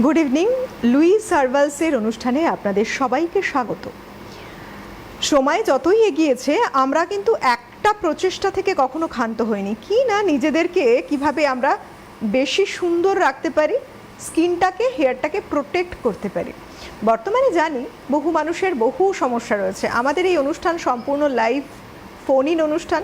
Good evening. Luis সার্ভালসের অনুষ্ঠানে আপনাদের সবাইকে স্বাগত। সময় যতই এগিয়েছে আমরা কিন্তু একটা প্রচেষ্টা থেকে কখনো ক্ষান্ত হইনি, কি না নিজেদেরকে কিভাবে আমরা বেশি সুন্দর রাখতে পারি, স্কিনটাকে, হেয়ারটাকে প্রোটেক্ট করতে পারি। বর্তমানে জানি বহু মানুষের বহু সমস্যা রয়েছে। আমাদের এই অনুষ্ঠান সম্পূর্ণ লাইভ ফোন ইন অনুষ্ঠান।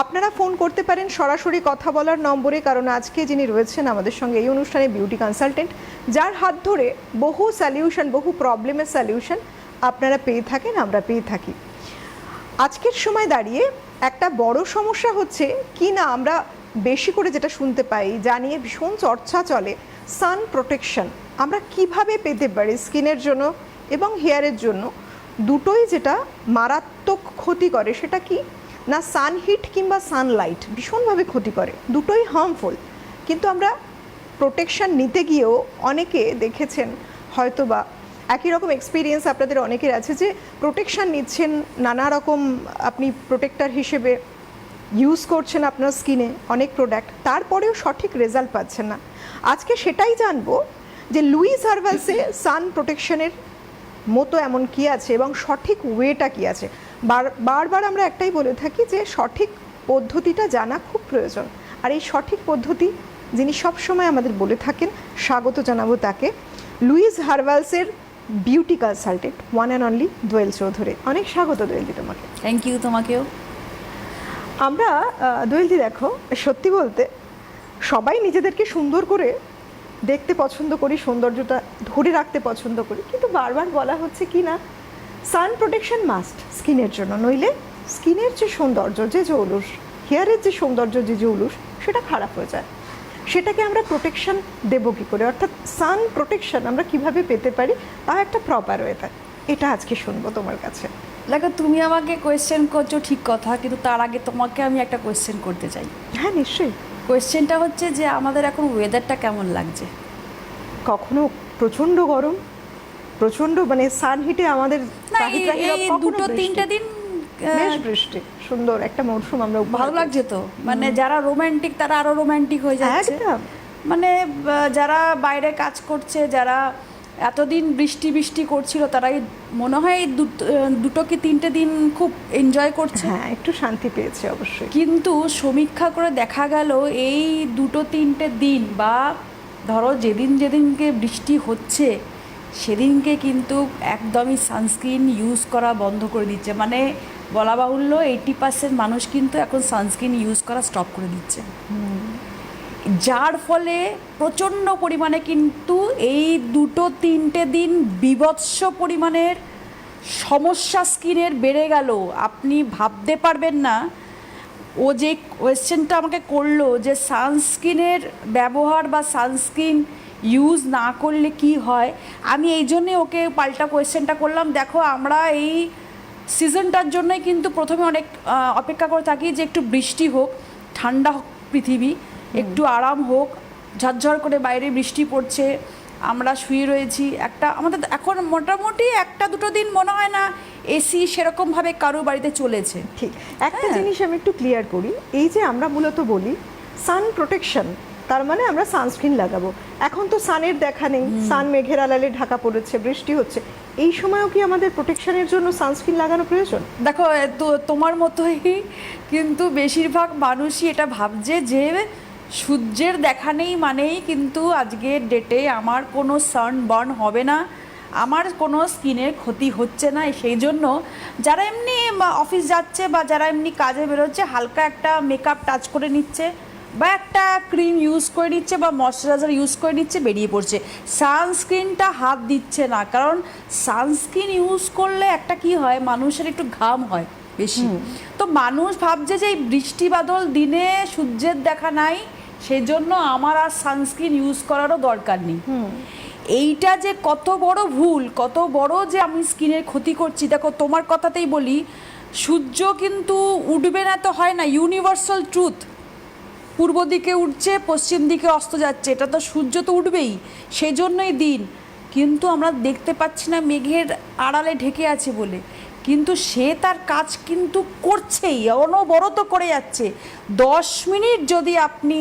আপনারা ফোন করতে পারেন সরাসরি কথা বলার নম্বরে, কারণ আজকে যিনি রয়েছেন আমাদের সঙ্গে এই অনুষ্ঠানে বিউটি কনসালটেন্ট, যার হাত ধরে বহু সলিউশন, বহু প্রবলেমের সলিউশন আপনারা পেয়ে থাকেন, আমরা পেয়ে থাকি। আজকের সময় দাঁড়িয়ে একটা বড় সমস্যা হচ্ছে কি না, আমরা বেশি করে যেটা শুনতে পাই, যা নিয়ে ভীষণ চর্চা চলে, সান প্রোটেকশন আমরা কিভাবে পেতে পারি স্কিনের জন্য এবং হেয়ারের জন্য। দুটোই যেটা মারাত্মক ক্ষতি করে, সেটা কি না সানহিট কিংবা সানলাইট ভীষণভাবে ক্ষতি করে, দুটোই হার্মফুল। কিন্তু আমরা প্রোটেকশন নিতে গিয়েও অনেকে দেখেছেন, হয়তো বা একই রকম এক্সপিরিয়েন্স আপনাদের অনেকের আছে, যে প্রোটেকশন নিচ্ছেন, নানা রকম আপনি প্রোটেক্টর হিসেবে ইউজ করছেন আপনার স্কিনে অনেক প্রোডাক্ট, তারপরেও সঠিক রেজাল্ট পাচ্ছেন না। আজকে সেটাই জানবো যে লুইস সার্ভালসে সান প্রোটেকশনের মতো এমন কি আছে এবং সঠিক ওয়েটা কি আছে। বারবার আমরা একটাই বলে থাকি যে সঠিক পদ্ধতিটা জানা খুব প্রয়োজন, আর এই সঠিক পদ্ধতি যিনি সবসময় আমাদের বলে থাকেন, স্বাগত জানাবো তাকে, লুইস সার্ভালসের beauty consultant one and only Doyel Chowdhury. অনেক স্বাগত দোয়েলদি তোমাকে। থ্যাংক ইউ, তোমাকেও। আমরা দোয়েলদি দেখো, সত্যি বলতে সবাই নিজেদেরকে সুন্দর করে দেখতে পছন্দ করি, সৌন্দর্যটা ধরে রাখতে পছন্দ করি, কিন্তু বারবার বলা হচ্ছে কি না সান প্রোটেকশন মাস্ট স্কিনের জন্য, নইলে স্কিনের যে সৌন্দর্য, যে জৌলুস, হেয়ারের যে সৌন্দর্য, যে জৌলুস, সেটা খারাপ হয়ে যায়। সেটাকে আমরা প্রোটেকশন দেবো কী করে, অর্থাৎ সান প্রোটেকশন আমরা কিভাবে পেতে পারি, তা একটা প্রপার ওয়েতে, এটা আজকে শুনবো তোমার কাছে। দেখো, তুমি আমাকে কোয়েশ্চেন করছো ঠিক কথা, কিন্তু তার আগে তোমাকে আমি একটা কোয়েশ্চেন করতে চাই। হ্যাঁ, নিশ্চয়ই। কোয়েশ্চেনটা হচ্ছে যে আমাদের এখন ওয়েদারটা কেমন লাগছে? কখনো প্রচণ্ড গরম, প্রচণ্ড মানে সানহিটে আমাদের এই দুটো তিনটে দিন বেশ বৃষ্টি, সুন্দর একটা মৌসুম আমরা ভালো লাগছে তো। মানে যারা রোম্যান্টিক তারা আরো রোম্যান্টিক হয়ে যাচ্ছে। মানে যারা বাইরে কাজ করছে, যারা এতদিন বৃষ্টি বৃষ্টি করছিল, তারাই মনে হয় এই দুটো কি তিনটে দিন খুব এনজয় করছে। হ্যাঁ, একটু শান্তি পেয়েছে অবশ্যই। কিন্তু সমীক্ষা করে দেখা গেল এই দুটো তিনটে দিন, বা ধরো যেদিনকে বৃষ্টি হচ্ছে সেদিনকে কিন্তু একদমই সানস্ক্রিন ইউজ করা বন্ধ করে দিচ্ছে। মানে বলা বাহুল্য 80% মানুষ কিন্তু এখন সানস্ক্রিন ইউজ করা স্টপ করে দিচ্ছে, যার ফলে প্রচণ্ড পরিমাণে কিন্তু এই দুটো তিনটে দিন বীভৎস পরিমাণের সমস্যা স্কিনের বেড়ে গেল। আপনি ভাবতে পারবেন না। ও যে কোয়েশ্চেনটা আমাকে করলো যে সানস্ক্রিনের ব্যবহার বা সানস্ক্রিন ইউজ না করলে কি হয়, আমি এই জন্যে ওকে পাল্টা কোয়েশ্চেনটা করলাম। দেখো, আমরা এই সিজনটার জন্যই কিন্তু প্রথমে অনেক অপেক্ষা করে থাকি যে একটু বৃষ্টি হোক, ঠান্ডা হোক পৃথিবী, একটু আরাম হোক। ঝরঝর করে বাইরে বৃষ্টি পড়ছে, আমরা শুয়ে রয়েছি। আমাদের এখন মোটামুটি একটা দুটো দিন মনে হয় না এসি সেরকমভাবে কারো বাড়িতে চলেছে। ঠিক, একটা জিনিস আমি একটু ক্লিয়ার করি, এই যে আমরা মূলত বলি সান প্রোটেকশন, তার মানে আমরা সানস্ক্রিন লাগাবো। এখন তো সানের দেখা নেই, সান মেঘের আড়ালে ঢাকা পড়েছে, বৃষ্টি হচ্ছে, এই সময়ও কি আমাদের প্রোটেকশনের জন্য সানস্ক্রিন লাগানো প্রয়োজন? দেখো, তোমার মতোই কিন্তু বেশিরভাগ মানুষই এটা ভাবছে যে সূর্যের দেখা নেই মানেই কিন্তু আজকের ডেটে আমার কোনো সানবার্ন হবে না, আমার কোনো স্কিনের ক্ষতি হচ্ছে না। সেই জন্য যারা এমনি অফিস যাচ্ছে বা যারা এমনি কাজে বেরোচ্ছে, হালকা একটা মেকআপ টাচ করে নিচ্ছে বা একটা ক্রিম ইউজ করে নিচ্ছে বা ময়শ্চারাইজার ইউজ করে নিচ্ছে, বেরিয়ে পড়ছে, সানস্ক্রিনটা হাত দিচ্ছে না। কারণ সানস্ক্রিন ইউজ করলে একটা কি হয়, মানুষের একটু ঘাম হয় বেশি। তো মানুষ ভাবছে যে এই বৃষ্টি বাদল দিনে সূর্যের দেখা নাই, সেই জন্য আমার আর সানস্ক্রিন ইউজ করারও দরকার নেই। এইটা যে কত বড় ভুল, কত বড় যে আমি স্কিনের ক্ষতি করছি। দেখো, তোমার কথাতেই বলি, সূর্য কিন্তু উঠবে না তো হয় না, ইউনিভার্সাল ট্রুথ। পূর্ব দিকে উঠছে, পশ্চিম দিকে অস্ত যাচ্ছে, এটা তো সূর্য তো উঠবেই, সেই জন্যই দিন। কিন্তু আমরা দেখতে পাচ্ছি না মেঘের আড়ালে ঢেকে আছে বলে। কিন্তু সে তার কাজ কিন্তু করছেই, অনবরত করে যাচ্ছে। 10 মিনিট যদি আপনি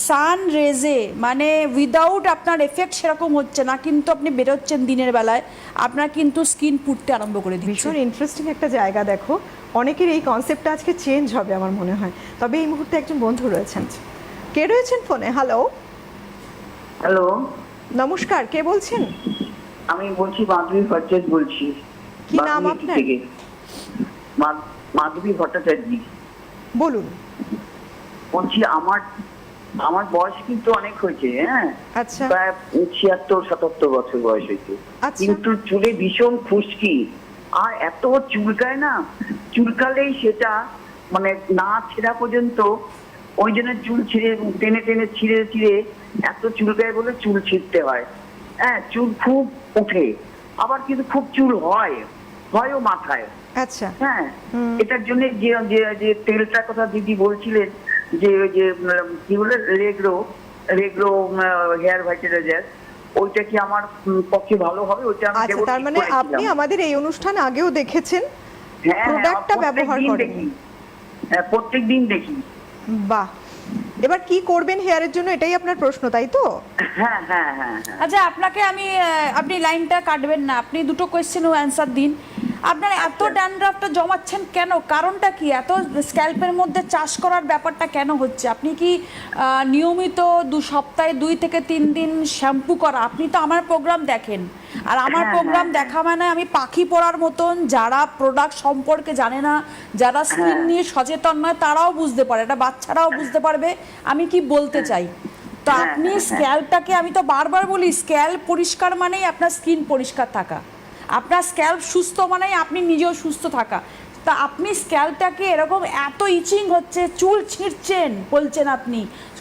সান রেজে মানে উইদাউট আপনার এফেক্ট সেরকম হচ্ছে না, কিন্তু আপনি বেরোচ্ছেন দিনের বেলায়, আপনার কিন্তু স্কিন পুড়তে আরম্ভ করে দিচ্ছে। ভীষণ ইন্টারেস্টিং একটা জায়গা। দেখো, অনেকের এই কনসেপ্টটা আজকে চেঞ্জ হবে আমার মনে হয়। তবে এই মুহূর্তে একজন বন্ধু রয়েছেন। কে রয়েছেন ফোনে? হ্যালো, হ্যালো, নমস্কার, কে বলছেন? আমি বলছি মাধবী ভট্টাচার্য বলছি। কি নাম বাগুইয়াটি আপনার? থেকে। মাধবী ভট্টাচার্য বলুন। বলছি। আমার আমার বয়স কিন্তু অনেক হয়েছে, হ্যাঁ, আচ্ছা প্রায় 76-77 বছর বয়স হয়েছে। আচ্ছা। কিন্তু চুলে ভীষণ খুশকি, আর এত চুলকায় না, চুলকালেই সেটা মানে না ছেঁড়া পর্যন্ত, ওই জন্য চুল ছিঁড়ে টেনে টেনে ছিঁড়ে ছিঁড়ে এত চুলকায় বলে চুল ছিঁড়তে হয়। হ্যাঁ, চুল খুব ওঠে, আবার কিন্তু খুব চুল হয়ও মাথায়। আচ্ছা হ্যাঁ, এটার জন্য যে যে যে তেলটার কথা দিদি বলছিলেন, যে ওই যে কি বলে রেগ্রো হেয়ার ভাইটারাইজার, ওইটা কি আমার পক্ষে ভালো হবে? ওইটা আমি আচ্ছা, দেবো তার ঠিক মানে করেছিলাম। আপনি আমাদের এই অনুষ্ঠান আগেও দেখেছেন, হ্যাঁ, প্রোডাক্টটা ব্যবহার প্রত্যেকদিন করেন? দেখি। হ্যাঁ, প্রত্যেকদিন দেখি। বাহ, এবার কি করবেন হেয়ারের জন্য, এটাই আপনার প্রশ্ন, তাই তো? হ্যাঁ হ্যাঁ হ্যাঁ হ্যাঁ। আচ্ছা, আপনাকে আমি আপনি লাইনটা কাটবেন না, আপনি দুটো কোয়েশ্চেনও অ্যান্সার দিন। আপনার এত আচ্ছা। ড্যান্ড্রাফটা জমাচ্ছেন কেন? কারণটা কি? এত স্ক্যাল্পের মধ্যে চাষ করার ব্যাপারটা কেন হচ্ছে? আপনি কি নিয়মিত সপ্তাহে 2 থেকে 3 দিন শ্যাম্পু করা? আপনি তো আমার প্রোগ্রাম দেখেন, আর আমার হ্যাঁ, প্রোগ্রাম হ্যাঁ, দেখা মানে আমি পাখি পড়ার মতন, যারা প্রোডাক্ট সম্পর্কে জানে না, যারা স্কিন হ্যাঁ। নিয়ে সচেতন নয়, তারাও বুঝতে পারে, এটা বাচ্চারাও বুঝতে পারবে আমি কি বলতে চাই। তো হ্যাঁ, আপনি হ্যাঁ, হ্যাঁ। স্ক্যাল্পটাকে, আমি তো বারবার বলি, স্ক্যাল্প পরিষ্কার মানেই আপনার স্কিন পরিষ্কার থাকা, আপনার স্ক্যাল্প সুস্থ মানেই আপনি নিজেও সুস্থ থাকা। তা আপনি স্ক্যাল্পটাকে এরকম এত ইচিং হচ্ছে, চুল ছিঁড়ছেন বলছেন আপনি,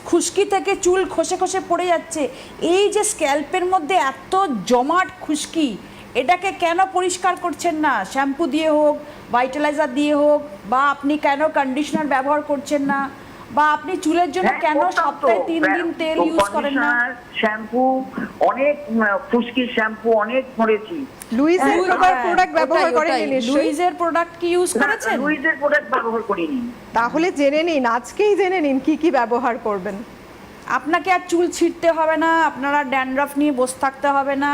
খুশকি থেকে চুল খসে খসে পড়ে যাচ্ছে, এই যে স্ক্যাল্পের মধ্যে এত জমাট খুশকি, এটাকে কেন পরিষ্কার করছেন না? শ্যাম্পু দিয়ে হোক, ভাইটালাইজার দিয়ে হোক, বা আপনি কেন কন্ডিশনার ব্যবহার করছেন না, বা আপনি চুলের জন্য হ্যাঁ, কেন করতাম তো। সপ্তাহে 3 দিন তেল ইউজ করেন না? কন্ডিশনার, শ্যাম্পু, অনেক খুশকির শ্যাম্পু অনেক করেছি। লুইসের হ্যাঁ, প্রোডাক্ট ব্যবহার ওটাই, করেন ওটাই। নিশ্চয়ই? লুইজের প্রোডাক্ট কি ইউজ করেছেন? লুইজের প্রোডাক্ট ব্যবহার করিনি। তাহলে জেনে নিন, আজকেই জেনে নিন কি কি ব্যবহার করবেন। আপনাকে আর চুল ছিঁড়তে হবে না, আপনারা ড্যান্ড্রাফ নিয়ে বসে থাকতে হবে না।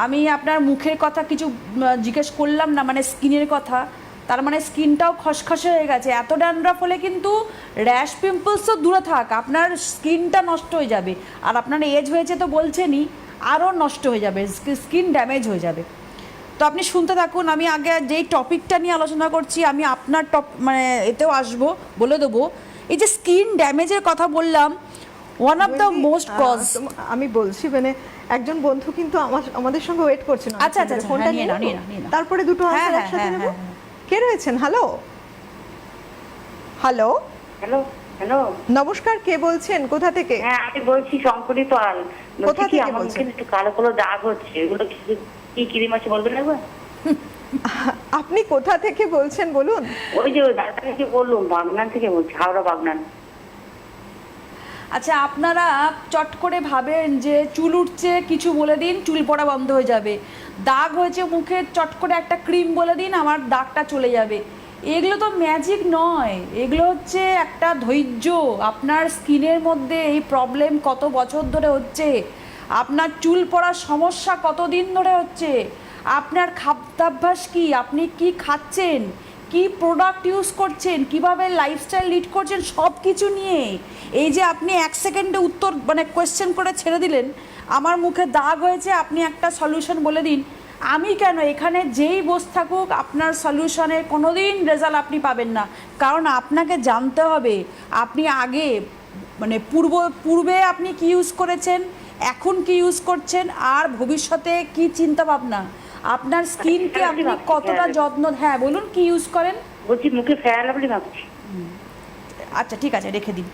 আমি আপনার মুখের কথা কিছু জিজ্ঞেস করলাম না, মানে স্কিনের কথা, তার মানে স্কিনটাও খসখসে হয়ে গেছে। এত ড্যান্ড্রাফ হলে কিন্তু র্যাশ পিম্পলস তো দূরে থাক, আপনার স্কিনটা নষ্ট হয়ে যাবে, আর আপনার এজ হয়েছে তো বলছেনই, আরও নষ্ট হয়ে যাবে, স্কিন ড্যামেজ হয়ে যাবে। তো আপনি শুনতে থাকুন, আমি আগে যেই টপিকটা নিয়ে আলোচনা করছি, আমি আপনার মানে এতেও আসবো, বলে দেবো। এই যে স্কিন ড্যামেজের কথা বললাম, one of the most cause, আমি বলছি, মানে একজন বন্ধু কিন্তু আমাদের সঙ্গে ওয়েট করছেন। আচ্ছা, আচ্ছা, আচ্ছা, ফোনটা হ্যাঁ, নিয়ে নিয়ে নাও, নেবো? নিয়ে নাও, নিয়ে নাও। তারপরে দুটো হ্যাঁ, আনসার হ্যাঁ, একসাথে হ্যাঁ, নেব। হ্যাঁ, হ্যাঁ। কে রয়েছেন? হ্যালো, হ্যালো, হ্যালো, নমস্কার, কে বলছেন, কোথা থেকে? হ্যাঁ আমি বলছি শঙ্করী পাল। কোথা বলছি কি, থেকে আমার বলছেন? মুখে একটু কালো কালো দাগ হচ্ছে, এগুলো কি ক্রিম আছে বলবেন একবার? আপনি কোথা থেকে বলছেন বলুন? ওই যে দাদা থেকে বললুম, বাগনান থেকে বলছি, হাওড়া বাগনান। আচ্ছা, আপনারা চট করে ভাবেন যে চুল উঠছে, কিছু বলে দিন, চুল পড়া বন্ধ হয়ে যাবে। দাগ হয়েছে মুখে, চট করে একটা ক্রিম বলে দিন, আমার দাগটা চলে যাবে। এগুলো তো ম্যাজিক নয়, এগুলো হচ্ছে একটা ধৈর্য। আপনার স্কিনের মধ্যে এই প্রবলেম কত বছর ধরে হচ্ছে, আপনার চুল পড়ার সমস্যা কতদিন ধরে হচ্ছে, আপনার খাদ্যাভ্যাস কি, আপনি কি খাচ্ছেন, কি প্রোডাক্ট ইউজ করছেন, কিভাবে লাইফস্টাইল লিড করছেন, সব কিছু নিয়ে। এই যে আপনি 1 সেকেন্ডে উত্তর মানে কোয়েশ্চেন করে ছেড়ে দিলেন, আমার মুখে দাগ হয়েছে, আপনি একটা সলিউশন বলে দিন। আমি কেন, এখানে যেই বসে থাকুক, আপনার সলিউশনের কোনো দিন রেজাল্ট আপনি পাবেন না। কারণ আপনাকে জানতে হবে আপনি আগে মানে পূর্বে আপনি কি ইউজ করেছেন, এখন কি ইউজ করছেন, আর ভবিষ্যতে কি চিন্তা ভাবনা, আপনার স্কিনকে আপনি কতটা যত্ন, হ্যাঁ বলুন কি ইউজ করেন? বলছি মুখে ফেয়ার লাভলি ভাবছি। আচ্ছা ঠিক আছে, রেখে দিন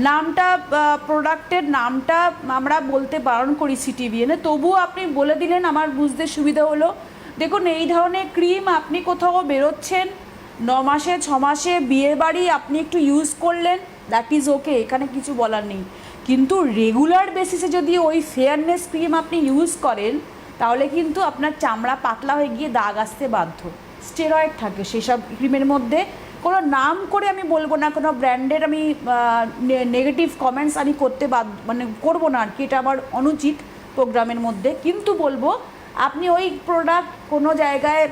নামটা, প্রোডাক্টের নামটা আমরা বলতে বারণ করি সিটিভিএনে, তবুও আপনি বলে দিলেন, আমার বুঝতে সুবিধা হলো। দেখুন, এই ধরনের ক্রিম আপনি কোথাও বেরোচ্ছেন 9 মাসে 6 মাসে, বিয়ে বাড়ি আপনি একটু ইউজ করলেন, দ্যাট ইজ ওকে, এখানে কিছু বলার নেই। কিন্তু রেগুলার বেসিসে যদি ওই ফেয়ারনেস ক্রিম আপনি ইউজ করেন, তাহলে কিন্তু আপনার চামড়া পাতলা হয়ে গিয়ে দাগ আসতে বাধ্য। স্টেরয়েড থাকে সেসব ক্রিমের মধ্যে। কোনো নাম করে আমি বলবো না, কোনো ব্র্যান্ডের আমি নেগেটিভ কমেন্টস আমি মানে করবো না আর কি, এটা আমার অনুচিত প্রোগ্রামের মধ্যে। কিন্তু বলবো আপনি ওই প্রোডাক্ট কোনো জায়গায়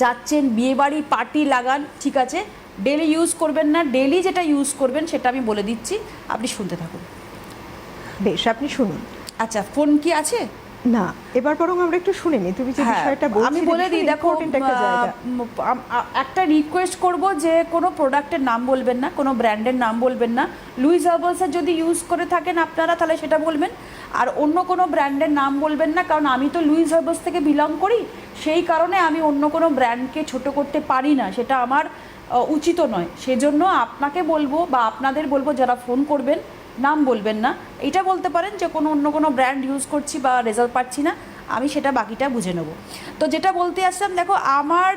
যাচ্ছেন, বিয়েবাড়ি পার্টি লাগান, ঠিক আছে, ডেলি ইউজ করবেন না। ডেলি যেটা ইউজ করবেন সেটা আমি বলে দিচ্ছি, আপনি শুনতে থাকুন। বেশ, আপনি শুনুন। আচ্ছা, ফোন কি আছে? না, এবার বরং আমরা একটু শুনে নিই, তুমি যে হ্যাঁ, বিষয়টা বলছিলে, আমি বলে দিই, ভীষণ দেখো important একটা জায়গা। একটা রিকোয়েস্ট করব যে কোনো প্রোডাক্টের নাম বলবেন না, কোনো ব্র্যান্ডের নাম বলবেন না। লুইস হার্বালসের যদি ইউজ করে থাকেন আপনারা তাহলে সেটা বলবেন, আর অন্য কোনো ব্র্যান্ডের নাম বলবেন না, কারণ আমি তো লুইস হার্বালস থেকে বিলং করি, সেই কারণে আমি অন্য কোনো ব্র্যান্ডকে ছোট করতে পারি না, সেটা আমার উচিত নয়। সেজন্য আপনাকে বলবো বা আপনাদের বলবো যারা ফোন করবেন নাম বলবেন না। এটা বলতে পারেন যে অন্য কোনো ব্র্যান্ড ইউজ করছি বা রেজাল্ট পাচ্ছি না, আমি সেটা বাকিটা বুঝে নেব। তো যেটা বলতে আসলাম, দেখো আমার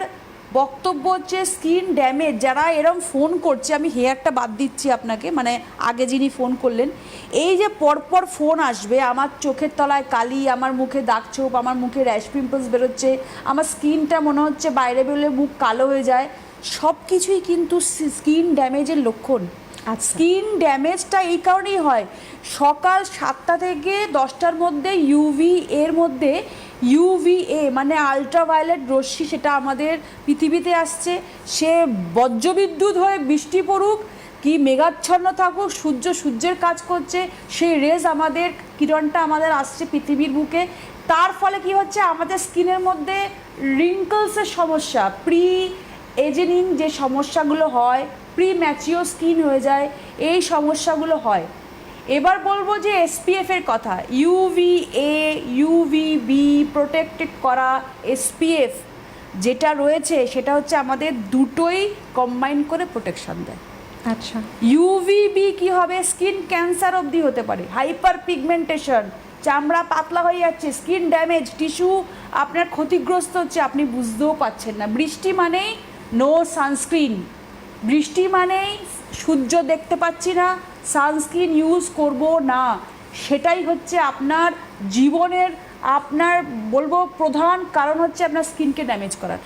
বক্তব্য হচ্ছে স্কিন ড্যামেজ যারা এরম ফোন করছে, আমি হেয়ারটা বাদ দিচ্ছি আপনাকে, মানে আগে যিনি ফোন করলেন, এই যে পরপর ফোন আসবে, আমার চোখের তলায় কালি, আমার মুখে দাগ ছোপ, আমার মুখে র্যাশ পিম্পলস বেরোচ্ছে, আমার স্কিনটা মনে হচ্ছে বাইরে বেরোলে মুখ কালো হয়ে যায়, সব কিছুই কিন্তু স্কিন ড্যামেজের লক্ষণ। স্কিন ড্যামেজটা এই কারণেই হয়, সকাল 7টা থেকে 10টার মধ্যে ইউভিএ মানে আলট্রাভায়োলেট রশ্মি, সেটা আমাদের পৃথিবীতে আসছে। সে বজ্রবিদ্যুৎ হয়ে বৃষ্টি পড়ুক কি মেঘাচ্ছন্ন থাকুক, সূর্যের কাজ করছে, সেই রেজ আমাদের কিরণটা আমাদের আসছে পৃথিবীর বুকে। তার ফলে কি হচ্ছে, আমাদের স্কিনের মধ্যে রিঙ্কলসের সমস্যা, প্রি এজিং যে সমস্যাগুলো হয়, প্রি ম্যাচিওর স্কিন হয়ে যায়, এই সমস্যাগুলো হয়। এবার বলবো যে এসপিএফের কথা, ইউভিএ ইউভিবি প্রোটেক্টেড করা এসপিএফ যেটা রয়েছে সেটা হচ্ছে আমাদের দুটোই কম্বাইন করে প্রোটেকশন দেয়। আচ্ছা, ইউভিবি কি হবে, স্কিন ক্যান্সার অবধি হতে পারে, হাইপার পিগমেন্টেশন, চামড়া পাতলা হয়ে যাচ্ছে, স্কিন ড্যামেজ, টিস্যু আপনার ক্ষতিগ্রস্ত হচ্ছে, আপনি বুঝতেও পাচ্ছেন না। বৃষ্টি মানেই নো সানস্ক্রিন, বৃষ্টি মানেই সূর্য দেখতে পাচ্ছি না, সানস্ক্রিন ইউজ করব না, সেটাই হচ্ছে আপনার জীবনের আপনার বলবো প্রধান কারণ হচ্ছে আপনার স্কিনকে ড্যামেজ করার।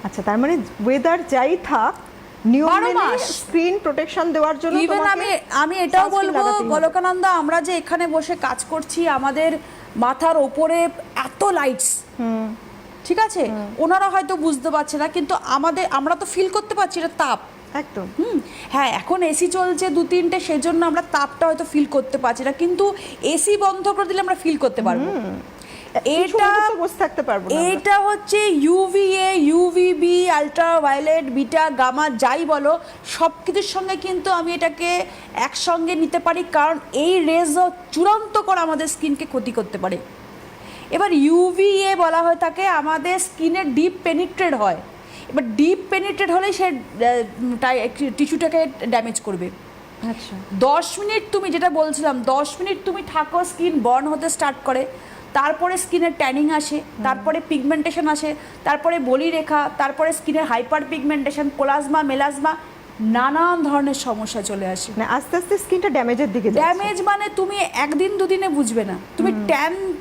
আচ্ছা, তার মানে ওয়েদার যাই থাক, নিয়ম 12 মেনে মাস স্ক্রিন প্রোটেকশন দেওয়ার জন্য ইভেন আমি এটাও বলবো, বলকানন্দা, আমরা যে এখানে বসে কাজ করছি, আমাদের মাথার ওপরে এত লাইটস, ঠিক আছে, ওনারা হয়তো বুঝতে পারছে না, কিন্তু আমরা তো ফিল করতে পারছি এটা তাপ একদম। হ্যাঁ, এখন এসি চলছে 2-3টে, সেজন্য আমরা তাপটা হয়তো ফিল করতে পারছি না, কিন্তু এসি বন্ধ করে দিলে আমরা ফিল করতে পারবো। এটা হচ্ছে UVA UVB ultraviolet beta gamma যাই বলো, সব কিছুর সঙ্গে কিন্তু আমি এটাকে একসঙ্গে নিতে পারি, কারণ এই রেজও চূড়ান্ত করে আমাদের স্কিনকে ক্ষতি করতে পারে। এবার ইউভিএ বলা হয় তাকে আমাদের স্কিনে ডিপ পেনিট্রেট হয়, এবার ডিপ পেনিট্রেট হলে সে টিস্যুটাকে ড্যামেজ করবে। আচ্ছা, 10 মিনিট তুমি যেটা বলছিলাম, 10 মিনিট তুমি থাকো, স্কিন বার্ন হতে স্টার্ট করে, তারপরে স্কিনের ট্যানিং আসে, তারপরে পিগমেন্টেশন আসে, তারপরে বলিরেখা, তারপরে স্কিনের হাইপার পিগমেন্টেশন, কোলাজমা, মেলাজমা, নানান ধরনের সমস্যা চলে আসে। মানে আস্তে আস্তে স্কিনটা ড্যামেজের দিকে যাচ্ছে। ড্যামেজ মানে তুমি 1-2 দিনে বুঝবে না, তুমি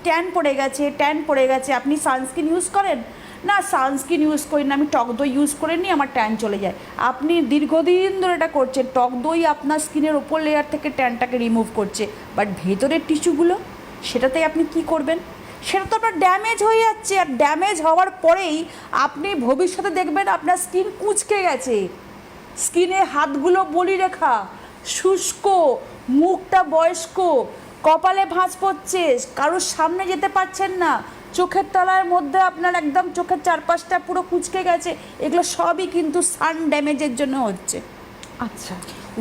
ট্যান পড়ে গেছে, আপনি সানস্ক্রিন ইউজ করেন না, সানস্ক্রিন ইউজ করি না, আমি টক দই ইউজ করে নিই, আমার ট্যান চলে যায়। আপনি দীর্ঘদিন ধরে এটা করছেন, টক দই আপনার স্কিনের ওপর লেয়ার থেকে ট্যানটাকে রিমুভ করছে, বাট ভেতরের টিস্যুগুলো সেটাতে আপনি কি করবেন, সেটা তো আপনার ড্যামেজ হয়ে যাচ্ছে। আর ড্যামেজ হওয়ার পরেই আপনি ভবিষ্যতে দেখবেন আপনার স্কিন কুঁচকে গেছে, স্কিনে হাতগুলো বলিরেখা, শুষ্ক, মুখটা বয়স্ক, কপালে ভাঁজ পড়ছে, কারোর সামনে যেতে পারছেন না, চোখের তলার মধ্যে আপনার একদম চোখের চারপাশটা পুরো কুঁচকে গেছে, এগুলো সবই কিন্তু সান ড্যামেজের জন্য হচ্ছে। আচ্ছা,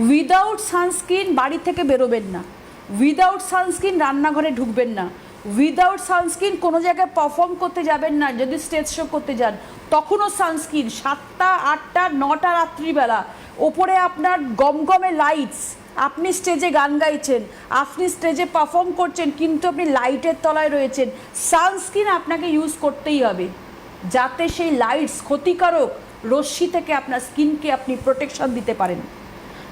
উইদাউট সানস্ক্রিন বাড়ি থেকে বেরোবেন না, উইদাউট সানস্ক্রিন রান্নাঘরে ঢুকবেন না, উইদাউট সানস্ক্রিন কোনো জায়গায় পারফর্ম করতে যাবেন না, যদি স্টেজ শো করতে যান তখনও সানস্ক্রিন, 7টা 8টা 9টা রাত্রিবেলা, ওপরে আপনার গমগমে লাইটস, আপনি স্টেজে গান গাইছেন, আপনি স্টেজে পারফর্ম করছেন, কিন্তু আপনি লাইটের তলায় রয়েছেন, সানস্ক্রিন আপনাকে ইউজ করতেই হবে, যাতে সেই লাইটস ক্ষতিকারক রশ্মি থেকে আপনার স্কিনকে আপনি প্রোটেকশন দিতে পারেন।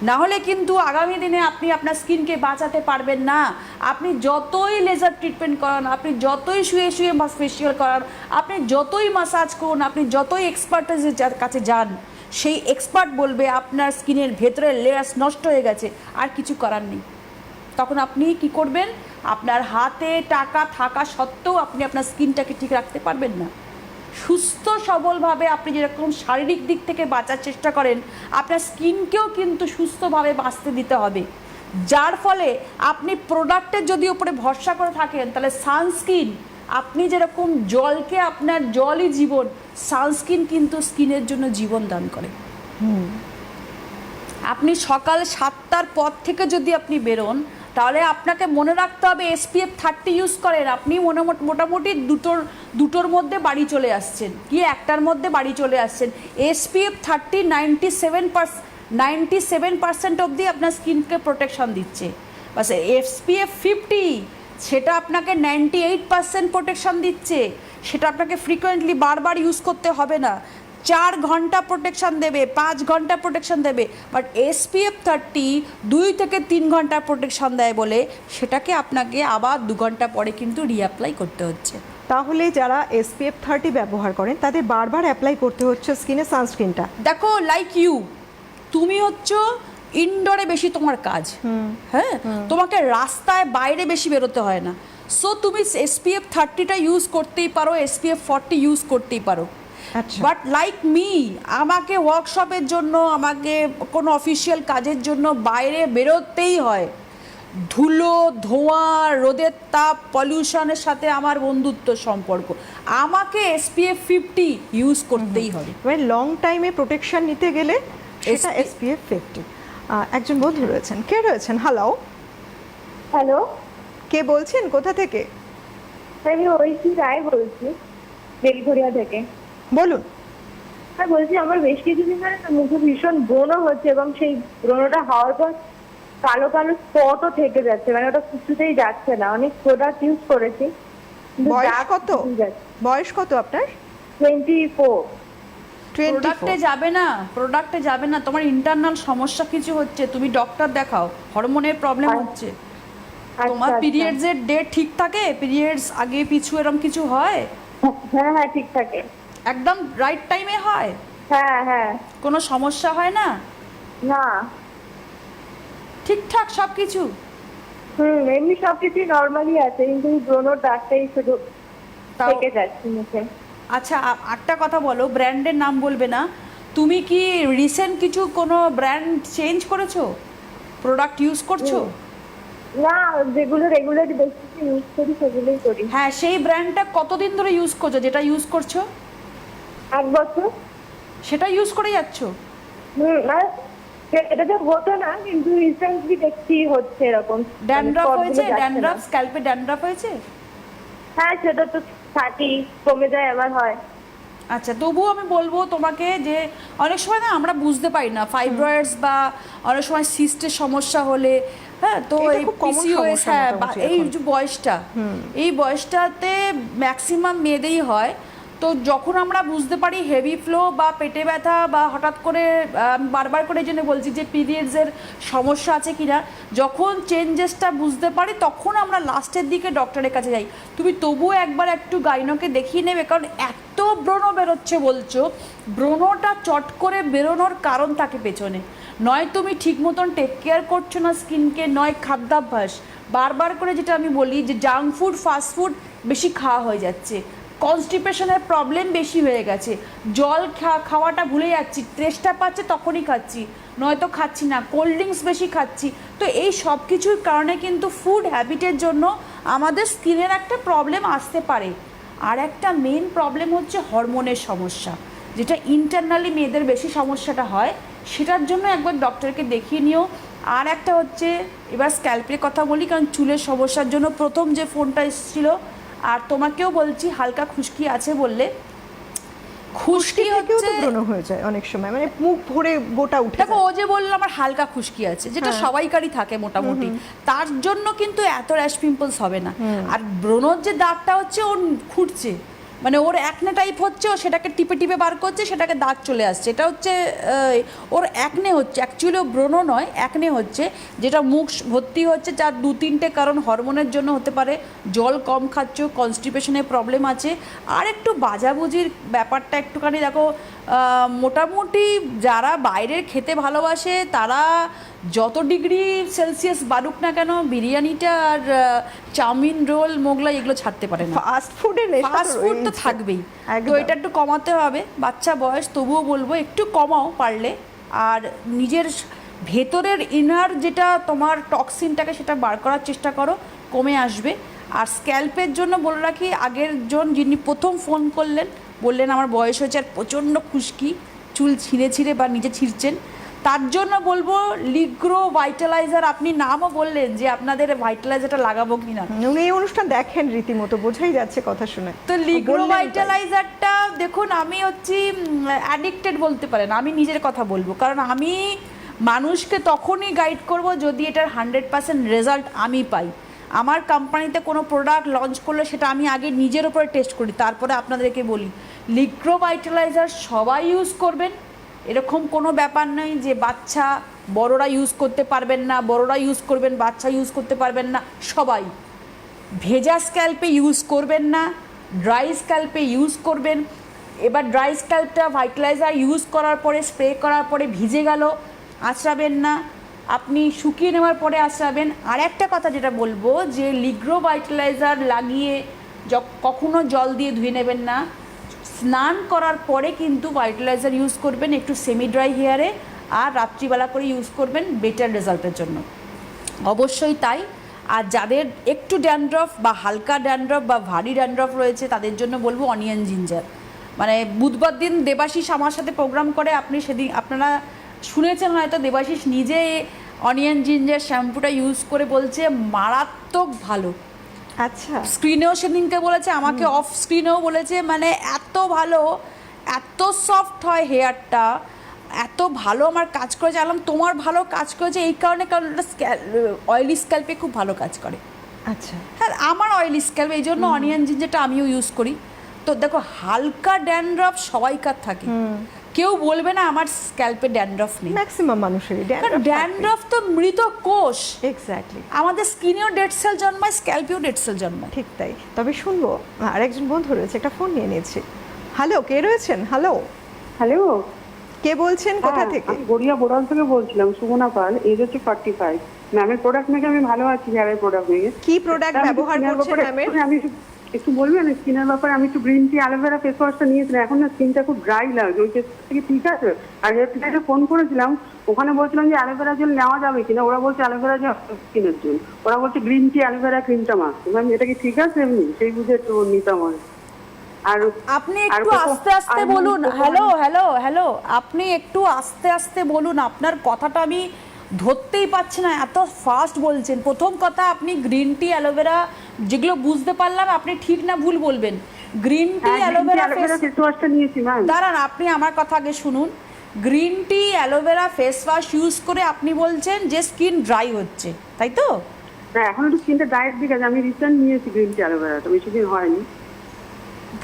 না হলে কিন্তু আগামী দিনে আপনি আপনার স্কিনকে বাঁচাতে পারবেন না। আপনি যতই লেজার ট্রিটমেন্ট করান, আপনি যতই শুয়ে শুয়ে ফেসিয়াল করান, আপনি যতই মাসাজ করুন, আপনি যতই এক্সপার্টের কাছে যান, সেই এক্সপার্ট বলবে আপনার স্কিনের ভেতরের লেয়ার্স নষ্ট হয়ে গেছে, আর কিছু করার নেই। তখন আপনি কি করবেন? আপনার হাতে টাকা থাকা সত্ত্বেও আপনি আপনার স্কিনটাকে ঠিক রাখতে পারবেন না। সুস্থ সবলভাবে আপনি যেরকম শারীরিক দিক থেকে বাঁচার চেষ্টা করেন, আপনার স্কিনকেও কিন্তু সুস্থভাবে বাঁচতে দিতে হবে। যার ফলে আপনি প্রোডাক্টের যদি উপরে ভরসা করে থাকেন, তাহলে সানস্ক্রিন, আপনি যেরকম জলকে, আপনার জলই জীবন, সানস্ক্রিন কিন্তু স্কিনের জন্য জীবন দান করে। আপনি সকাল 7টার পর থেকে যদি আপনি বেরোন, তাহলে আপনাকে মনে রাখতে হবে SPF 30 ইউজ করেন। আপনি মোটামুটি দুটোর মধ্যে বাড়ি চলে আসছেন, কি একটার মধ্যে বাড়ি চলে আসছেন। SPF 30 97% অবধি আপনার স্কিনকে প্রোটেকশন দিচ্ছে। বাস SPF 50 সেটা আপনাকে 98% প্রোটেকশন দিচ্ছে। সেটা আপনাকে ফ্রিকোয়েন্টলি বারবার ইউজ করতে হবে না। 4 ঘন্টা প্রোটেকশন দেবে, 5 ঘন্টা প্রোটেকশন দেবে। বাট SPF 30 2 থেকে 3 ঘন্টা প্রোটেকশন দেয় বলে সেটাকে আপনাকে আবার 2 ঘন্টা পরে কিন্তু রিঅ্যাপ্লাই করতে হচ্ছে। তাহলে যারা SPF 30 ব্যবহার করেন তাদের বারবার অ্যাপ্লাই করতে হচ্ছে স্কিনে সানস্ক্রিনটা। দেখো, লাইক ইউ, তুমি হচ্ছে ইনডোরে বেশি তোমার কাজ, হ্যাঁ, তোমাকে রাস্তায় বাইরে বেশি বেরোতে হয় না। সো তুমি SPF 30টা ইউজ করতেই পারো, SPF 40 ইউজ করতেই পারো। বাট লাইক মি, আমাকে ওয়ার্কশপের জন্য, আমাকে কোনো অফিসিয়াল কাজের জন্য বাইরে বেরোতেই হয়। ধুলো, ধোঁয়া, রোদের তাপ, পলিউশনের সাথে আমার বন্ধুত্ব সম্পর্ক, আমাকে SPF 50 ইউজ করতেই হবে। মানে লং টাইমে প্রোটেকশন নিতে গেলে সেটা SPF 50। একজন বন্ধু রয়েছেন, কে রয়েছেন? হ্যালো, হ্যালো, কে বলছেন, কোথা থেকে? আমি ঐশী রায় বলছি, বেলঘরিয়া থেকে। বলুন। আর বলছি, আমার বেশ কিছুদিন ধরে না মুখে ভীষণ ব্রণ হচ্ছে, এবং সেই ব্রণটা হওয়ার পর কালো কালো স্পটও থেকে যাচ্ছে, মানে ওটা কিছুতেই যাচ্ছে না। অনেক প্রোডাক্ট ইউজ করেছি, কিন্তু বয়স দাগ কত? উঠেই যাচ্ছে। বয়স কত আপনার? 24। প্রোডাক্টে যাবে না, প্রোডাক্টে যাবে না, তোমার ইন্টারনাল সমস্যা কিছু হচ্ছে, তুমি ডক্টর দেখাও। হরমোনের প্রবলেম হচ্ছে। তোমার পিরিয়ডসের ডেট ঠিক থাকে? পিরিয়ডস আগে পিছু এরকম কিছু হয়? হ্যাঁ হ্যাঁ, ঠিক থাকে। একদম রাইট টাইমে হয়? হ্যাঁ হ্যাঁ। কোনো সমস্যা হয় না? না। ঠিকঠাক সব কিছু? এমনি সবকিছু নর্মালি আছে, কিন্তু ব্রণর দাগটাই শুধু তাও থেকে যাচ্ছে মুখে। আচ্ছা, একটা কথা বলো, ব্র্যান্ডের নাম বলবে না। তুমি কি রিসেন্ট কিছু কোনো ব্র্যান্ড চেঞ্জ করেছো, প্রোডাক্ট ইউজ করছো? না, যেগুলো রেগুলার বেসিসে ইউজ করি সেগুলোই করি। হ্যাঁ, সেই ব্র্যান্ডটা কতদিন ধরে ইউজ করছো? যেটা ইউজ করছো 1 বছর। সেটা ইউজ করে যাচ্ছো? আর এটা তো হতো না, কিন্তু রিসেন্টলি দেখছি হচ্ছে এরকম। ড্যান্ড্রাফ মানে হয়েছে? spot গুলো যাচ্ছে ড্যান্ড্রাফ, না। স্ক্যাল্পে ড্যান্ড্রাফ হয়েছে? হ্যাঁ, সেটা তো থাকি, কমে যায় আবার হয়। আচ্ছা, তবুও আমি বলবো তোমাকে যে অনেক সময় না আমরা বুঝতে পারি না, ফাইব্রয়েডস বা অনেক সময় সিস্টের সমস্যা হলে, হ্যাঁ, তো এটা এই খুব common PCOS, সমস্যা হ্যাঁ, মোটামুটি এই এখন। যে বয়সটা, এই বয়সটাতে ম্যাক্সিমাম মেয়েদেরই হয়। তো যখন আমরা বুঝতে পারি হেভি ফ্লো বা পেটে ব্যথা বা হঠাৎ করে, আমি বারবার করে জেনে বলছি যে পিরিয়ডসের সমস্যা আছে কিনা, যখন চেঞ্জেসটা বুঝতে পারি তখন আমরা লাস্টের দিকে ডক্টরের কাছে যাই। তুমি তবুও একবার একটু গাইনোকে দেখিয়ে নেবে, কারণ এত ব্রণ বেরোচ্ছে বলছো, ব্রণটা চট করে বেরোনোর কারণ থাকে পেছনে। নয় তুমি ঠিক মতন টেক কেয়ার করছো না স্কিনকে, নয় খাদ্যাভ্যাস। বারবার করে যেটা আমি বলি যে জাঙ্ক ফুড, ফাস্ট ফুড বেশি খাওয়া হয়ে যাচ্ছে, কনস্টিপেশনের প্রবলেম বেশি হয়ে গেছে, জল খাওয়াটা ভুলে যাচ্ছি, তেষ্টা পাচ্ছে তখনই খাচ্ছি, নয়তো খাচ্ছি না, কোল্ড ড্রিঙ্কস বেশি খাচ্ছি। তো এই সব কিছুর কারণে কিন্তু ফুড হ্যাবিটের জন্য আমাদের স্কিনের একটা প্রবলেম আসতে পারে। আর একটা মেন প্রবলেম হচ্ছে হরমোনের সমস্যা, যেটা ইন্টারনালি মেয়েদের বেশি সমস্যাটা হয়, সেটার জন্য একবার ডক্টরকে দেখিয়ে নিও। আর একটা হচ্ছে, এবার স্ক্যাল্পের কথা বলি, কারণ চুলের সমস্যার জন্য প্রথম যে ফোনটা এসেছিলো, আর তোমাকেও বলছি হালকা খুশকি আছে বললে, খুশকি হচ্ছে ব্রণ হয়ে যায় অনেক সময়, মানে মুখ ভরে গোটা উঠে দেখো, যায়। ও যে বললো আমার হালকা খুশকি আছে, যেটা সবাইকারই থাকে মোটামুটি, তার জন্য কিন্তু এত র্যাশ পিম্পলস হবে না। আর ব্রণর যে দাগটা হচ্ছে, ও খুঁড়ছে, মানে ওর একনে টাইপ হচ্ছে, ও সেটাকে টিপে টিপে বার করছে, সেটাকে দাগ চলে আসছে। এটা হচ্ছে ওর একনে হচ্ছে, অ্যাকচুয়ালি ও ব্রণ নয়, একনে হচ্ছে, যেটা মুখ ভর্তি হচ্ছে, যার 2-3টে কারণ হরমোনের জন্য হতে পারে, জল কম খাচ্ছ, কনস্টিপেশনের প্রবলেম আছে, আর একটু বাজাবুজির ব্যাপারটা একটুখানি দেখো। মোটামুটি যারা বাইরের খেতে ভালোবাসে তারা যত ডিগ্রি সেলসিয়াস বাড়ুক না কেন, বিরিয়ানিটা আর চাউমিন, রোল, মোগলাই এগুলো ছাড়তে পারে না। ফাস্ট ফুডের নেশা ফাস্ট ফুড তো রয়েছে। থাকবেই, তো একদম। এটা একটু কমাতে হবে। বাচ্চা বয়স, তবুও বলবো একটু কমাও পারলে, আর নিজের ভেতরের ইনার যেটা তোমার টক্সিনটাকে সেটা বার করার চেষ্টা করো, কমে আসবে। আর স্ক্যাল্পের জন্য বলে রাখি, আগের জন যিনি প্রথম ফোন করলেন বললেন আমার বয়স হয়েছে আর প্রচণ্ড খুশকি, চুল ছিঁড়ে ছিঁড়ে বা নিজে ছিঁড়ছেন, তার জন্য বলবো লিগ্রো ভাইটালাইজার। আপনি নামও বললেন যে আপনাদের ভাইটালাইজারটা লাগাবো কিনা, উনি এই অনুষ্ঠান দেখেন রীতিমতো, বোঝাই যাচ্ছে কথা শুনে। তো লিগ্রো বললেন তাই। ভাইটালাইজারটা দেখুন, আমি হচ্ছি অ্যাডিক্টেড বলতে পারেন, আমি নিজের কথা বলবো, কারণ আমি মানুষকে তখনই গাইড করব যদি এটার 100% রেজাল্ট আমি পাই। আমার কোম্পানিতে কোনো প্রোডাক্ট লঞ্চ করলে সেটা আমি আগে নিজের উপরে টেস্ট করি, তারপরে আপনাদেরকে বলি। লিগ্রো ভাইটালাইজার সবাই ইউজ করবেন, এরকম কোনো ব্যাপার নেই যে বাচ্চা বড়রা ইউজ করতে পারবেন না, বড়রা ইউজ করবেন বাচ্চা ইউজ করতে পারবেন না, সবাই। ভেজা স্ক্যাল্পে ইউজ করবেন না, ড্রাই স্ক্যাল্পে ইউজ করবেন। এবার ড্রাই স্ক্যাল্পটা ভাইটালাইজার ইউজ করার পরে, স্প্রে করার পরে ভিজে গেল, আঁচড়াবেন না, আপনি শুকিয়ে নেওয়ার পরে আঁচড়াবেন। আর একটা কথা যেটা বলবো, যে লিগ্রো ভাইটালাইজার লাগিয়ে কখনো জল দিয়ে ধুয়ে নেবেন না, স্নান করার পরে কিন্তু ভাইটালাইজার ইউজ করবেন একটু সেমি ড্রাই হেয়ারে, আর রাত্রিবেলা করে ইউজ করবেন বেটার রেজাল্টের জন্য, অবশ্যই তাই। আর যাদের একটু ড্যান্ড্রফ বা হালকা ড্যান্ড্রফ বা ভারী ড্যান্ড্রফ রয়েছে তাদের জন্য বলবো অনিয়ন জিঞ্জার। মানে বুধবার দিন দেবাশিস আমার সাথে প্রোগ্রাম করে, আপনি সেদিন আপনারা শুনেছেন হয়তো, দেবাশিস নিজে অনিয়ন জিঞ্জার শ্যাম্পুটা ইউজ করে বলছে মারাত্মক ভালো। আচ্ছা, স্ক্রিনেও সেদিনকে বলেছে, আমাকে অফ স্ক্রিনেও বলেছে, মানে এত ভালো, এত সফট হয় হেয়ারটা, এত ভালো আমার কাজ করেছে। আলাম তোমার ভালো কাজ করেছে এই কারণে, কারণ এটা অয়েলি স্ক্যাল্পে খুব ভালো কাজ করে। আচ্ছা, হ্যাঁ, আমার অয়েলি স্ক্যাল্প, এই জন্য অনিয়ন জিঞ্জারটা আমিও ইউজ করি। তো দেখো, হালকা ড্যান্ড্রফ সবাইকার থাকে, কেউ বলবে না আমার স্ক্যাল্পে ড্যান্ড্রফ নেই। ম্যাক্সিমাম মানুষেরই কারণ ড্যান্ড্রফ তো মৃত কোষ, এক্স্যাক্টলি, আমাদের স্কিনেও ডেড সেল জন্মায়, স্ক্যাল্পেও ডেড সেল জন্মায়। ঠিক তাই। তবে শুনবো, আরেকজন বন্ধু রয়েছে, একটা ফোন নিয়ে নিয়েছি। হ্যালো, কে রয়েছেন? হ্যালো, হ্যালো, কে বলছেন, কোথা থেকে? আমি গড়িয়া বোড়াল থেকে বলছিলাম, সুমনা পাল, এজ হচ্ছে 45। ম্যামের প্রোডাক্ট মেখে আমি ভালো আছি, হেয়ারের প্রোডাক্ট মেখে। কি প্রোডাক্ট ব্যবহার করছেন ম্যামের? আমি একটু বলবেন স্কিনের ব্যাপারে? আমি একটু গ্রিন টি অ্যালোভেরা ফেস ওয়াশটা নিয়েছিলাম, এখন না স্কিনটা খুব ড্রাই লাগছে, ওই ফেস থেকে ঠিক আছে? আর হেল্পলাইনে ফোন করেছিলাম, ওখানে বলছিলাম যে অ্যালোভেরা জেল নেওয়া যাবে কিনা, ওরা বলছে অ্যালোভেরা জেল স্কিনের জন্য, ওরা বলছে গ্রিন টি অ্যালোভেরা ক্রিমটা মাখতে। ম্যাম এটা কি ঠিক আছে? এমনি সেই বুঝে একটু নিতাম। আর আপনি একটু আস্তে আস্তে বলুন। হ্যালো হ্যালো হ্যালো, আপনি একটু আস্তে আস্তে বলুন, আপনার কথাটা আমি ধরতেই পারছি না, এত ফাস্ট বলছেন। প্রথম কথা, আপনি গ্রিন টি অ্যালোভেরা যেগুলো বুঝতে পারলাম, আপনি ঠিক না ভুল বলবেন। গ্রিন টি অ্যালোভেরা ফেস ওয়াশটা নিয়েছি ম্যাম। দাঁড়ান, আপনি আমার কথা আগে শুনুন। Green tea aloe vera face wash use করে আপনি বলছেন যে স্কিন ড্রাই হচ্ছে, তাই তো? হ্যাঁ, এখন একটু স্কিনটা ড্রাইয়ের দিকে আছে। আমি রিসেন্ট নিয়েছি গ্রিন টি অ্যালোভেরাটা, বেশিদিন হয়নি।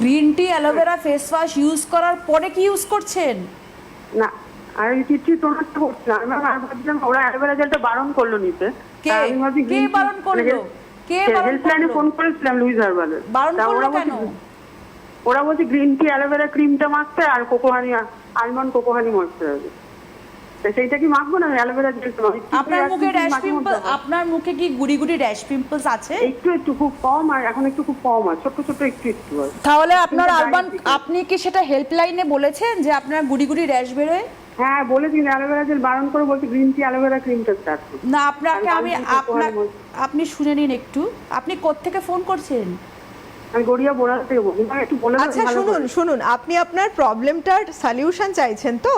Green tea aloe vera face wash use করার পরে কি ইউজ করছেন? না, আর ওই কিছু টোনারটা করছিলাম। আর ভাবছিলাম ওরা অ্যালোভেরা জেলটা বারণ করলো নিতে। কে আমি ভাবছি কে বারণ করলো? কে বারণ হেল্পলাইনে করলো? ফোন করেছিলাম লুইস হার্বালে। বারণ করলো কেন? ওরা বলছে গ্রিন টি অ্যালোভেরা ক্রিমটা মাখতে, আর কোকোহানি আলমন্ড কোকোহানি ময়েশ্চারাইজার। সেইটা কি মাখবো না অ্যালোভেরা জেলটা? আপনার মুখে র্যাশ পিম্পল, আপনার মুখে কি গুড়ি গুড়ি র্যাশ পিম্পলস আছে? একটু একটু, খুব কম, আর এখন একটু খুব কম আছে, ছোট ছোট একটু একটু আছে। তাহলে আপনার আলবান, আপনি কি সেটা হেল্পলাইনে বলেছেন যে আপনার গুড়ি গুড়ি র্যাশ বেরোয়? হ্যাঁ বলেছি, অ্যালোভেরা জেল বারণ করে বলছে গ্রিন টি অ্যালোভেরা ক্রিমটা স্টার্ট করুন। না, আপনাকে আমি আপনি শুনে নিন একটু, আপনি কোত্থেকে ফোন করছেন? আমি গড়িয়া বোড়াল থেকে বলছি, একটু বলে দাও আচ্ছা, ভালো শুনুন করে। শুনুন, আপনি আপনার প্রবলেমটার সলিউশন চাইছেন তো?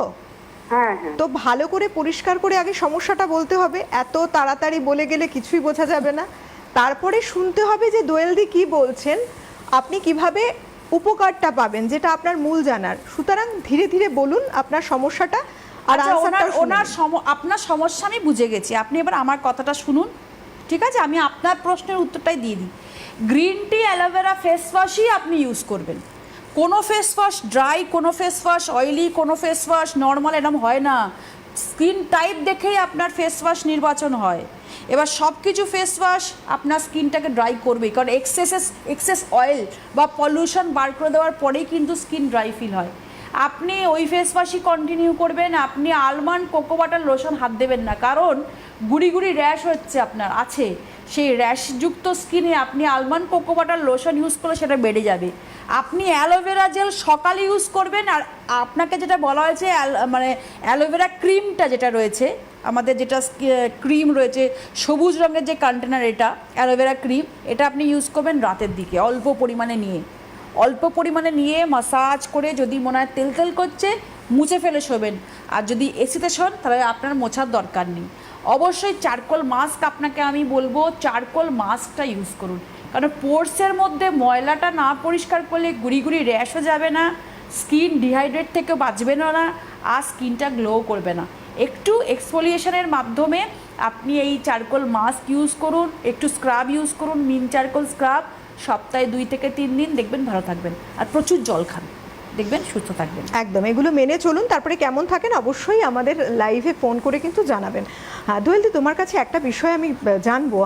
হ্যাঁ হ্যাঁ, তো ভালো করে পরিষ্কার করে আগে সমস্যাটা বলতে হবে, এত তাড়াতাড়ি বলে গেলে কিছুই বোঝা যাবে না। তারপরে শুনতে হবে যে দোয়েলদি কি বলছেন, আপনি কিভাবে উপকারটা পাবেন, যেটা আপনার মূল জানার। সুতরাং ধীরে ধীরে বলুন আপনার সমস্যাটা, আর আচ্ছা, আনসারটা আপনার সমস্যা আমি বুঝে গেছি, আপনি এবার আমার কথাটা শুনুন, ঠিক আছে? আমি আপনার প্রশ্নের উত্তরটাই দিয়ে দিই। গ্রিন টি অ্যালোভেরা ফেস ওয়াশই আপনি ইউজ করবেন। কোনো ফেস ওয়াশ ড্রাই, কোনো ফেস ওয়াশ অয়েলি, কোনো ফেস ওয়াশ নর্মাল, এরকম হয় না। স্কিন টাইপ দেখেই আপনার ফেস ওয়াশ নির্বাচন হয়। এবার সব কিছু ফেস ওয়াশ আপনার স্কিনটাকে ড্রাই করবে, কারণ এক্সেস অয়েল বা পলিউশন বার করে দেওয়ার পরেই কিন্তু স্কিন ড্রাই ফিল হয়। আপনি ওই ফেস ওয়াশই কন্টিনিউ করবেন, আপনি আলমন্ড কোকো বাটার লোশন হাত দেবেন না, কারণ গুড়ি গুড়ি র্যাশ হচ্ছে আপনার আছে, সেই র্যাশযুক্ত স্কিনে আপনি almond cocoa butter lotion use করলে সেটা বেড়ে যাবে। আপনি অ্যালোভেরা জেল সকালে ইউজ করবেন, আর আপনাকে যেটা বলা হয়েছে মানে অ্যালোভেরা ক্রিমটা যেটা রয়েছে, আমাদের যেটা ক্রিম রয়েছে সবুজ রঙের যে কন্টেনার, এটা অ্যালোভেরা ক্রিম, এটা আপনি ইউজ করবেন রাতের দিকে অল্প পরিমাণে নিয়ে মাসাজ করে, যদি মনে হয় তেল তেল করছে মুছে ফেলে শোবেন। আর যদি এসিতে শোন তাহলে আপনার মোছার দরকার নেই। অবশ্যই চারকোল মাস্ক আপনাকে আমি বলবো, চারকোল মাস্কটা ইউজ করুন, কারণ পোর্সের মধ্যে ময়লাটা না পরিষ্কার করলে গুড়ি গুড়ি র্যাশও যাবে না, স্কিন ডিহাইড্রেট থেকে বাঁচবে না, আর স্কিনটা গ্লো করবে না। একটু এক্সফোলিয়েশনের মাধ্যমে আপনি এই চারকোল মাস্ক ইউজ করুন, একটু স্ক্রাব ইউজ করুন, মিন চারকোল স্ক্রাব, সপ্তাহে 2 থেকে 3 দিন, দেখবেন ভালো থাকবেন। আর প্রচুর জল খান, দেখবেন সুস্থ থাকবেন। একদম, এগুলো মেনে চলুন। তারপরে কেমন থাকেন অবশ্যই আমাদের লাইভে ফোন করে কিন্তু জানাবেন। হ্যাঁ দোয়েলদি, তোমার কাছে একটা বিষয় আমি জানবো,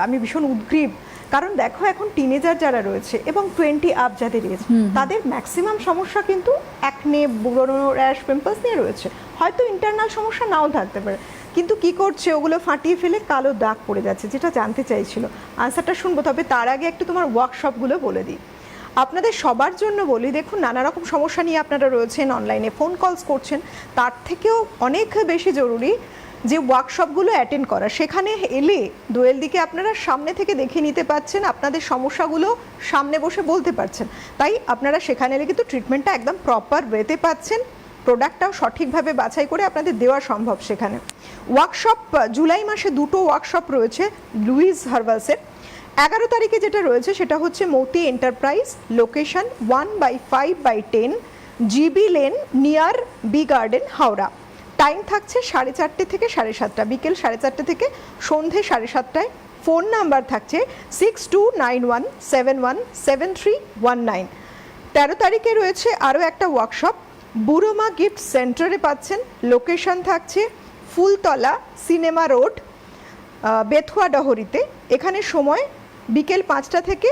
আমি ভীষণ উদ্গ্রীব, কারণ দেখো এখন টিনেজার যারা রয়েছে এবং 20 আপ যাদের রয়েছে, তাদের ম্যাক্সিমাম সমস্যা কিন্তু একনে, ব্রণ, র্যাশ, পিম্পলস নিয়ে রয়েছে। হয়তো ইন্টারনাল সমস্যা নাও থাকতে পারে, কিন্তু কি করছে, ওগুলো ফাটিয়ে ফেলে কালো দাগ পড়ে যাচ্ছে। যেটা জানতে চাইছিল, আনসারটা শুনবো, তবে তার আগে একটু তোমার ওয়ার্কশপগুলো বলে দিই। আপনাদের সবার জন্য বলি, দেখুন নানা রকম সমস্যা নিয়ে আপনারা রয়েছেন, অনলাইনে ফোন কলস করছেন, তার থেকেও অনেক বেশি জরুরি যে ওয়ার্কশপগুলো অ্যাটেন্ড করা। সেখানে এলে দোয়েলদিকে আপনারা সামনে থেকে দেখে নিতে পারছেন, আপনাদের সমস্যাগুলো সামনে বসে বলতে পারছেন। তাই আপনারা সেখানে এলে কিন্তু ট্রিটমেন্টটা একদম প্রপার ওয়েতে পাচ্ছেন, প্রোডাক্টটাও সঠিকভাবে বাছাই করে আপনাদের দেওয়া সম্ভব। সেখানে ওয়ার্কশপ জুলাই মাসে 2টো ওয়ার্কশপ রয়েছে লুইস হার্বালসের। 11 তারিখে যেটা রয়েছে সেটা হচ্ছে Mouti Enterprise, location 1/5/10 GB lane, near B garden, Howrah. Time থাকছে 4:30 থেকে 7:30, বিকেল 4:30 থেকে সন্ধে 7:30। ফোন নাম্বার থাকছে 6291717319। 13 তারিখে রয়েছে আরও একটা ওয়ার্কশপ, বুড়োমা গিফট সেন্টারে পাচ্ছেন। লোকেশন থাকছে ফুলতলা, সিনেমা রোড, বেথুয়া ডহরিতে। এখানে সময় বিকেল 5টা থেকে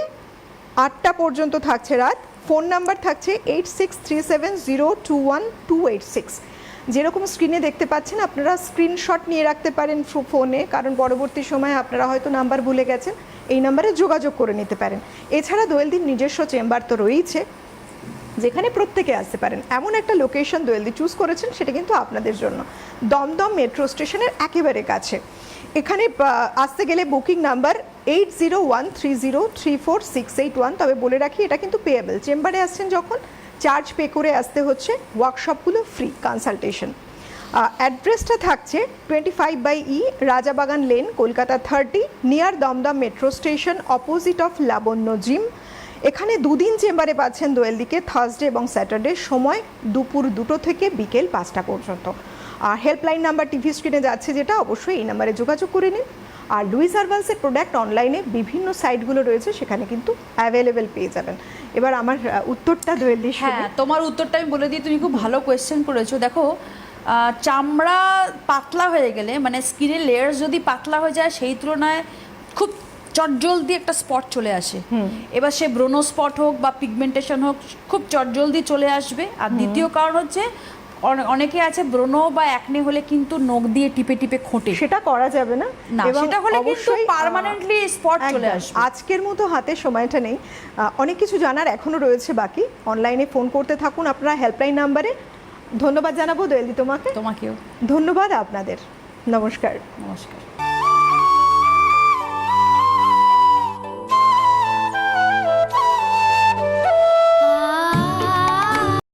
8টা পর্যন্ত থাকছে রাত। ফোন নাম্বার থাকছে 8637021286। যেরকম স্ক্রিনে দেখতে পাচ্ছেন, আপনারা স্ক্রিনশট নিয়ে রাখতে পারেন ফোনে, কারণ পরবর্তী সময়ে আপনারা হয়তো নাম্বার ভুলে গেছেন, এই নাম্বারে যোগাযোগ করে নিতে পারেন। এছাড়া দোয়েলদির নিজস্ব চেম্বার তো রয়েছে, যেখানে প্রত্যেকে আসতে পারেন। এমন একটা লোকেশন দোয়েলদি চুজ করেছেন, সেটা কিন্তু আপনাদের জন্য দমদম মেট্রো স্টেশনের একেবারে কাছে। এখানে আসতে গেলে বুকিং নাম্বার 8013034681। তবে বলে রাখি, এটা কিন্তু পেয়েবল। চেম্বারে আসছেন যখন, চার্জ পে করে আসতে হচ্ছে। ওয়ার্কশপগুলো ফ্রি কনসালটেশন। অ্যাড্রেসটা থাকছে 25/E Rajabagan lane, Kolkata 30, near Dum Dum metro station, opposite of Labanya gym. এখানে 2 দিন চেম্বারে পাচ্ছেন দোয়েলদিকে, থার্সডে এবং স্যাটারডে। সময় দুপুর 2টো থেকে বিকেল 5টা পর্যন্ত। আর হেল্পলাইন নাম্বার টিভি স্ক্রিনে যাচ্ছে, যেটা অবশ্যই এই নাম্বারে যোগাযোগ করে নিন। আর লুইস হার্বালসের প্রোডাক্ট অনলাইনে বিভিন্ন সাইটগুলো রয়েছে, সেখানে কিন্তু অ্যাভেলেবেল পেয়ে যাবেন। এবার আমার উত্তরটা দোয়েলদি। হ্যাঁ, তোমার উত্তরটা আমি বলে দিই, তুমি খুব ভালো কোয়েশ্চেন করেছো। দেখো, চামড়া পাতলা হয়ে গেলে, মানে স্কিনের লেয়ার্স যদি পাতলা হয়ে যায়, সেই তুলনায় খুব চটজলদি একটা স্পট চলে আসে। এবার সে ব্রোনো স্পট হোক বা পিগমেন্টেশন হোক, খুব চটজলদি চলে আসবে। আর দ্বিতীয় কারণ হচ্ছে, অনেকে আছে ব্রণ বা একনে হলে কিন্তু নখ দিয়ে টিপে টিপে খোঁটে, সেটা করা যাবে না। এবং সেটা হলে কিন্তু পার্মানেন্টলি স্পট চলে আসবে। আজকের মতো হাতে সময়টা নেই, অনেক কিছু জানার এখনো রয়েছে বাকি। অনলাইনে ফোন করতে থাকুন আপনারা হেল্পলাইন নাম্বারে। ধন্যবাদ জানাবো দোয়েলদি তোমাকেও। তোমাকেও ধন্যবাদ আপনাদের। নমস্কার। নমস্কার।